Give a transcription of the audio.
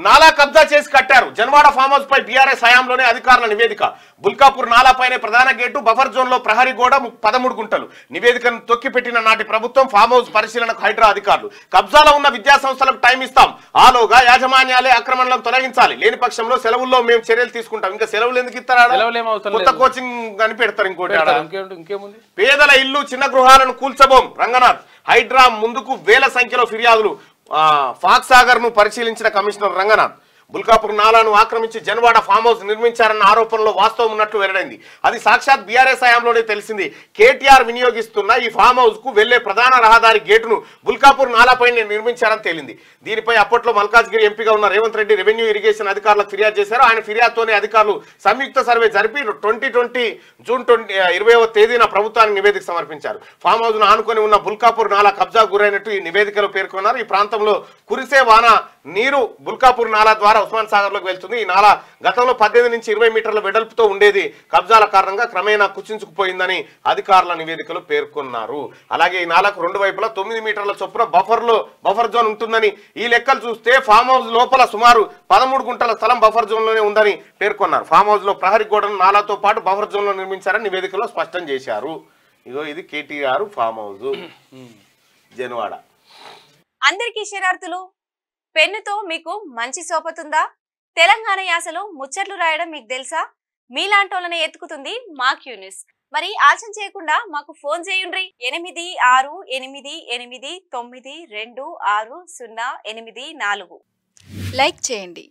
నాలా కబ్జా చేసి కట్టారు. జన్వాడ ఫామ్ హౌస్ పై బీఆర్ఎస్ హయాంలోనే అధికారుల నివేదిక. బుల్కాపూర్ నాలాపైనే ప్రధాన గేటు, బఫర్ జోన్ లో ప్రహరీ గోడ 13 గుంటలు. నివేదికను తొక్కిపెట్టిన నాటి ప్రభుత్వం ఫామ్ హౌస్ పరిశీలనకు హైడ్రా అధికారులు. కబ్జాలో ఉన్న విద్యా సంస్థలకు టైం ఇస్తాం, ఆలోగా యాజమాన్యాలే ఆక్రమణలను తొలగించాలి, లేని పక్షంలో సెలవుల్లో మేము చర్యలు తీసుకుంటాం. ఇంకా సెలవులు ఎందుకు ఇస్తారా? కొత్త కోచింగ్ అని పెడతారు. ఇంకోటి పేదల ఇల్లు చిన్న గృహాలను కూల్చబోం రంగనాథ్. హైడ్రా ముందుకు వేల సంఖ్యలో ఫిర్యాదులు. ఫాక్స్ సాగర్ ను పరిశీలించిన కమిషనర్ రంగనాథ్ బుల్కాపూర్ నాలాను ఆక్రమించి జన్వాడ ఫామ్ హౌస్ నిర్మించారన్న ఆరోపణలో వాస్తవం ఉన్నట్లు వెల్లడైంది. అది సాక్షాత్ బీఆర్ఎస్ హయాంలోనే తెలిసింది. కేటీఆర్ వినియోగిస్తున్న ఈ ఫామ్ హౌస్ కు వెళ్లే ప్రధాన రహదారి గేటును బుల్కాపూర్ నాలాపై నిర్మించారని తేలింది. దీనిపై అప్పట్లో మల్కాజ్గిరి ఎంపీగా ఉన్న రేవంత్ రెడ్డి రెవెన్యూ ఇరిగేషన్ అధికారులకు ఫిర్యాదు చేశారు. ఆయన ఫిర్యాదుతోనే అధికారులు సంయుక్త సర్వే జరిపి 2020 జూన్ 20వ తేదీన ప్రభుత్వానికి నివేదిక సమర్పించారు. ఫామ్ హౌస్ ను ఆనుకొని ఉన్న బుల్కాపూర్ నాలా కబ్జా గురైనట్టు ఈ నివేదికలో పేర్కొన్నారు. ఈ ప్రాంతంలో కురిసే వాన నీరు బుల్కాపూర్ నాలా ద్వారా ఉస్మాన్ సాగర్ లోకి వెళ్తుంది. ఈ నాలా గతంలో 18 నుంచి 20 మీటర్ల వెడల్పుతో ఉండేది. కబ్జాల కారణంగా క్రమేణా కుచించుకుపోయిందని అధికారుల నివేదికలో పేర్కొన్నారు. అలాగే ఈ నాలకు 2 వైపులా 9 మీటర్ల చొప్పున బఫర్ జోన్ ఉంటుందని, ఈ లెక్కలు చూస్తే ఫామ్ హౌస్ లోపల సుమారు 13 గుంటల స్థలం బఫర్ జోన్ లోనే ఉందని పేర్కొన్నారు. ఫామ్ హౌస్ లో ప్రహరీ గోడను నాలాతో పాటు బఫర్ జోన్ లో నిర్మించారని నివేదికలో స్పష్టం చేశారు. ఇగో ఇది కేటీఆర్ ఫామ్ హౌస్ జన్వాడ. అందరికీ శరార్థులు. పెన్నుతో మీకు మంచి సోపతుందా? తెలంగాణ యాసలో ముచ్చట్లు రాయడం మీకు తెలుసా? మీలాంటోళ్ళని ఎత్తుకుతుంది మా క్యూ న్యూస్. మరి ఆలస్యం చేయకుండా మాకు ఫోన్ చేయండి. 8688892608. లైక్ చేయండి.